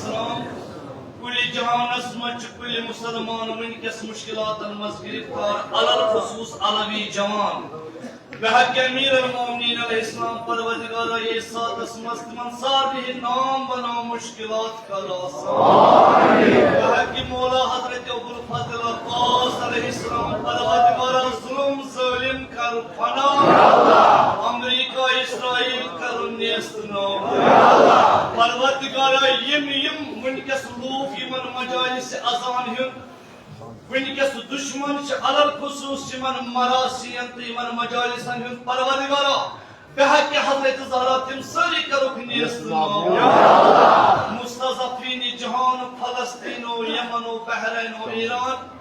अलैहिस्सलाम कुल जहानस मच कुल मुसलमान वनकस मुश्किलातन मज गिरफ्तार अलल खुसूस अलवी जवान बहक अमीर अल-मोमिनीन अलैहिस्सलाम परवरदिगार ये सादस मस्त मंसार भी नाम बना मुश्किलात का आसान बहक मौला हजरत अबुल फजल अब्बास अलैहिस्सलाम परवरदिगार जुल्म जालिम कर फना या अल्लाह अमेरिका इस्राइल कर नेस्तनो या अल्लाह परवरदिगार यम वनकस लूक यमन मजालिस अजान हिन वनकस दुश्मन अलल खुसूस मरासियन तो मजालिसन हुन परवरदिगारा बहक हजरत ज़हरा तिम सारी करुक नेस्तनो या अल्लाह मुस्तज़फ़ीन जहान फलस्तीन यमन बहरैन ईरान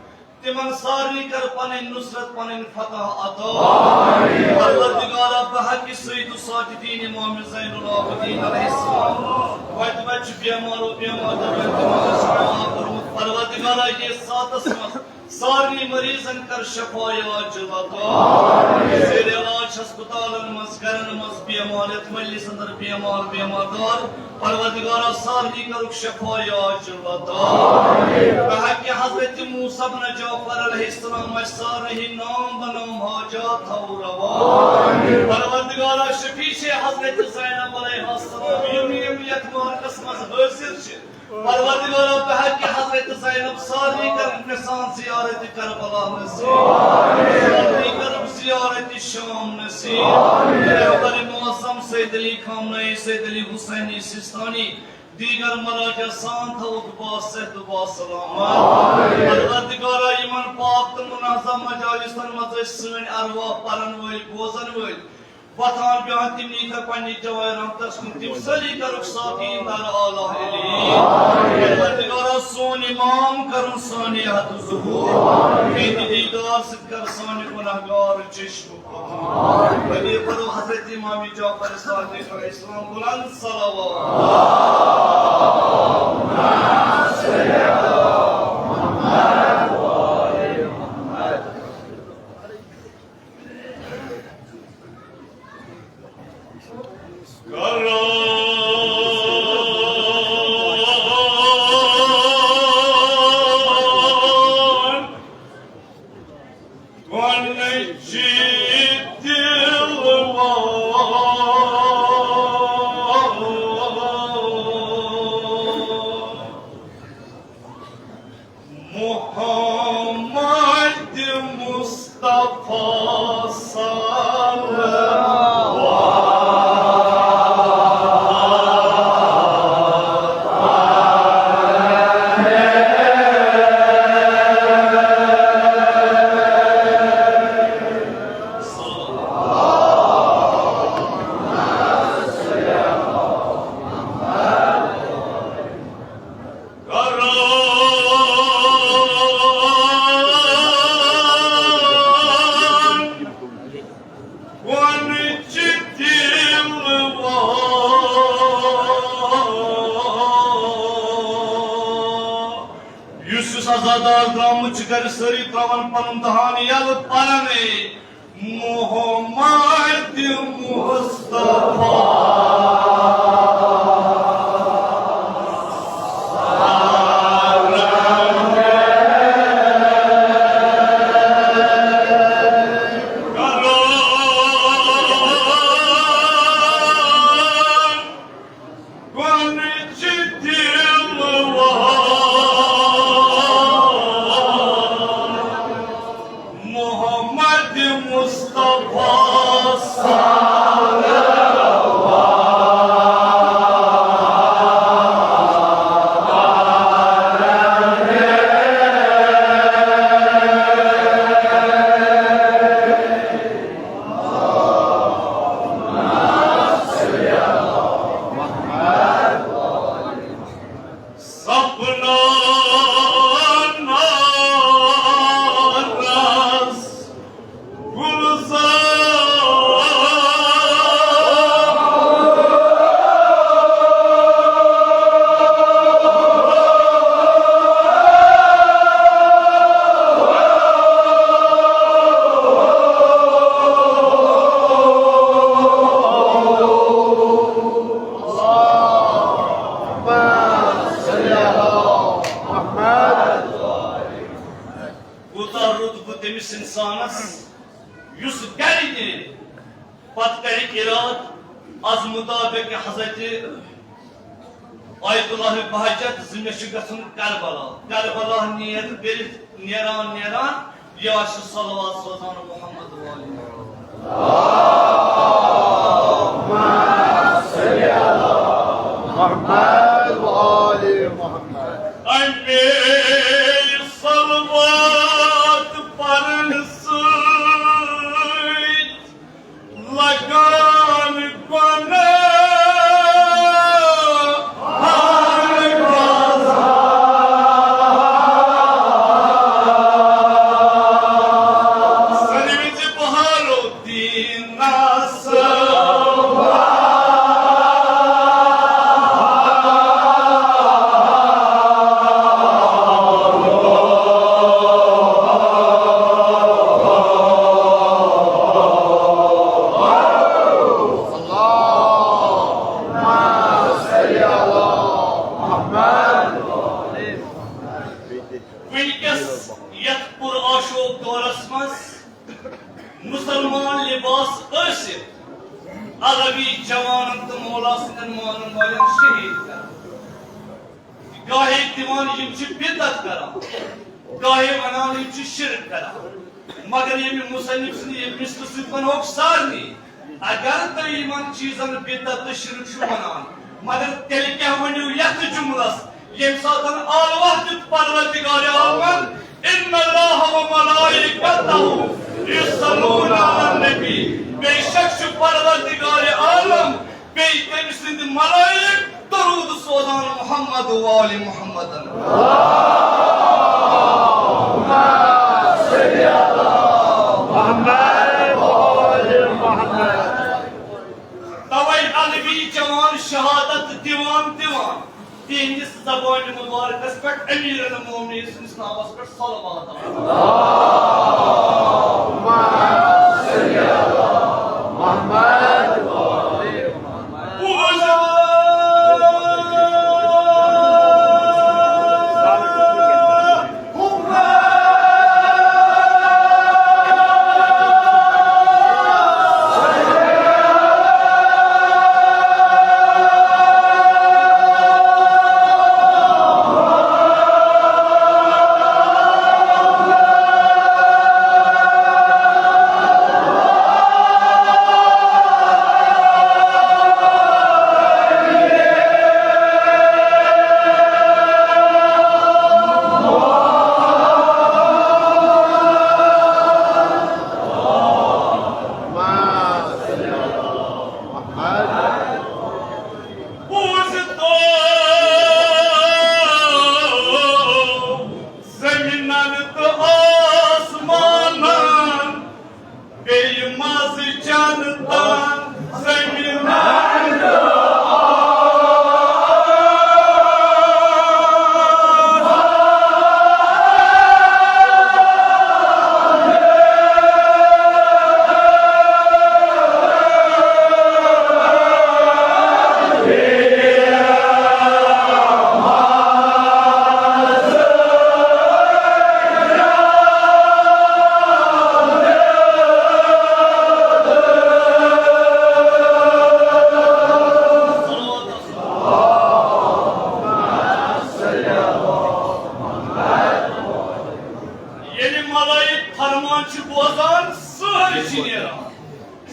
तिमन सारी कर पन नुसरत पन फतह अता आमीन परवरदिगारा बहक सईद साजिदीन इमाम ज़ैनुल आबिदीन अलैहिस्सलाम वत वच बेमार परवरदिगारा ये सातस सारी मरीजन कर शफाया जलता जेर इलाज अस्पतालन मज गरन मज बेमार मजलिस अंदर बेमारदार परवरदिगारा सारी करुक शफाया जलता बहक हजरत मूसा बिन जाफर अलैहिस्सलाम सारी नाम बनाम हाजात और रवा परवरदिगारा शफी से हजरत ज़ैनब अलैहिस्सलाम यमीयत मार्कस मज हासिल छे परवरदिगारा बहक हजरत ज़ैनब सारी कर निशान ज़ियारत करबला नसीब सारी कर ज़ियारत शाम नसीब रहबर मुअज़्ज़म सैयद अली खामनई सैयद अली हुसैनी सिस्तानी दीगर मराजा सांत उकबा सेहदुबा सलामत परवरदिगारा इमन पाक तो मुनाज़्ज़म मजालिसन मज सैन अरवा परन वल बोजन वल वतान बयान तिमनी कर पन्नी जवाहराम तस्कुन तिम सली करुक साकीन दर आला इली परवरदिगारा सोन इमाम करुन सानी हद ज़ुहूर मेरी दीदार से कर सानी गुनाहगार चश्म बनी करो हजरत इमाम जाफर सादिक अलैहिस्सलाम बुलंद सलावत कर सरी त्रवन पन दहान यल परने मोहम्मद मुस्तफा Mustafa sallallahu तमिस इंसानस युस गर नीर पत कर इराद आज मुताबिक हजरत आयतुल्लाह बहजत मे गन करबला नेरान यह सलवात सोजान मोहम्मद सलवात परन लगान बना मुसलमान लिबास अलवी जवान तो मौला सन मान वाले शहीद कर गाहे दिवान बिदत करा गाहे वनान शिरक करा मगर ये मुसन्निफ ने मिसल सनोक सारनी अगर तो इन चीजन बिदत तो शिरक वनान मगर तेल क्या वनु यथ जुमलस यम सातन आल वक्त परवरदिगार आलम इन्नल्लाह व मलाइकतहु युसल्लूना अलन नबी बेशक परवरदिगार आलम बे तमिस मलाइक दरूद सोजान मोहम्मद व आले मोहम्मद अल्लाहुम्मा सल्ली अला मुहम्मद व आले मुहम्मद तवै अलवी जवान शहादत दीवान तिहंदिस ज़बान मुबारकस पे अमीर अल-मोमिनीन सिंस नामस पे सलवात अल्लाहुम्मा सल्ली अला मुहम्मद व आले मुहम्मद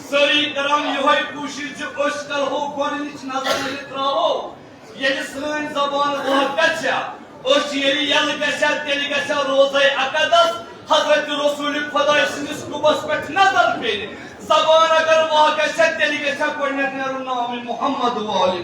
सरी करम यह कोशिश करो गोच नजर त्रो ये सन जबान यल तेल रोज अकदस हजरत रसूल खुदा सस कुबस पे नजर पे जबान अगर वह तेल नाम मोहम्मद वाली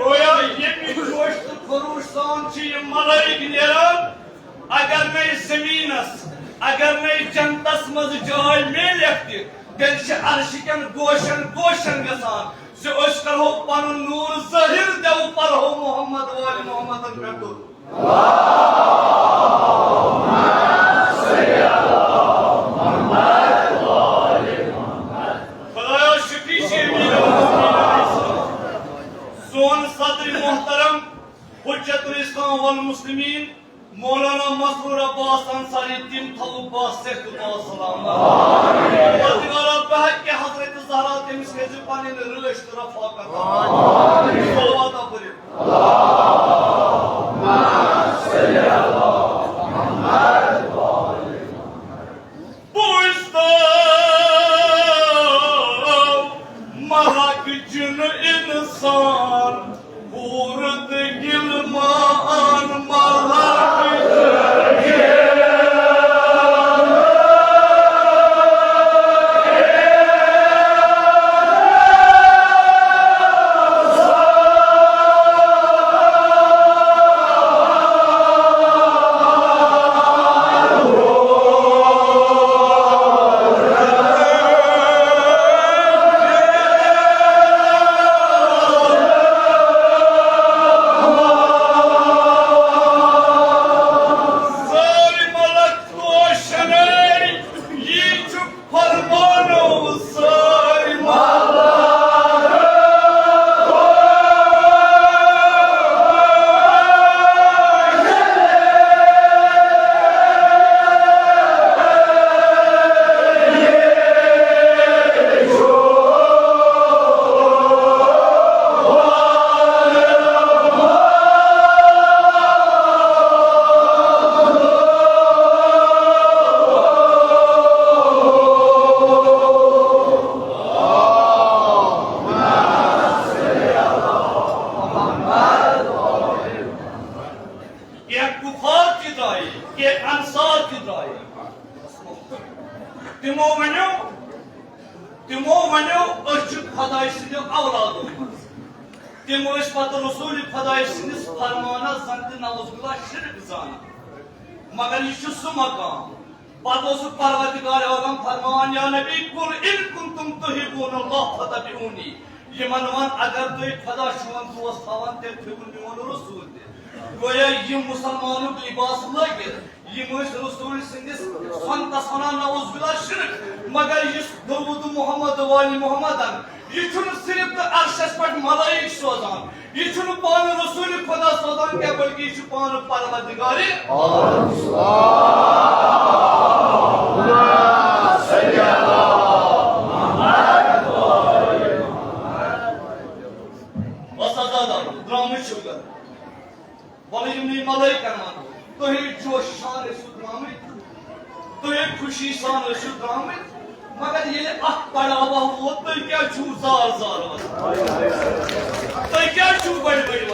गोया ये जोश तो खरूश सान मलाइक नेरान अगर नई जमीनस अगर नई जनतस मज जाय मिलक तेल अर्शिकन गोशन गोशन गसान से करो पन नूर ज़ाहिर देव पढ़ो मोहम्मद वाले मोहम्मद पे खुदाया शुक्री से सोन सदर मोहतरम हुज्जतुल इस्लाम वल मुस्लिमीन मौलाना मसरूर अब्बास अंसारी तिम थलु बास सेहत सलाम परवरदिगार बहक के हजरत ज़हरा तमिस के पानी रश रफाकत सलावत पढ़ियो अल्लाहुम्मा सल्ली अला मुहम्मद व महक जुन इंसान पूरत गिलमान महक तिमो वनो खुदाय सिंद औलादो तिम पत रसूल खुदाय सिंदिस फरमाना जंत नवजुल्ला शिरक जाना मगर यह सह मकाम पत परवरदिगार आलम फरमान या नबी कुल इन कुंतुम तुहिब्बूनल्लाह फतबिऊनी यमन वन अगर तुम खुदा चोन दोस्त थवान तेल थोन मोन रसूल गोया यह मुसलमानों लिबास लगित यह रसूल सिंदिस संतस वनान नवजुल्ला शिरक मगर यह दरूद मोहम्मद वाली मोहम्मदन यह सिर्फ तो अर्शस पे मलाइक सोजान यह पान रसूल खुदा सोजान क्या बल्कि यह पान परवरदिगार खुशी सान मगर ये पढ़ावा वो तुम क्या जार जार तुम क्या बड़ी बड़ी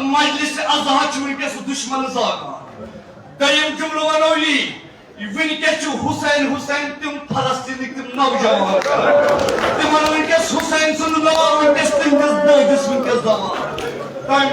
मजलिस अजहा दुश्मन जागा दयम जुमलो वनो वनकस हुसैन हुसैन तुम फलस्तीन तुम नौजवान तिमन वनकस हुसैन सुन नाम वनकस तुम दस वनकस दवान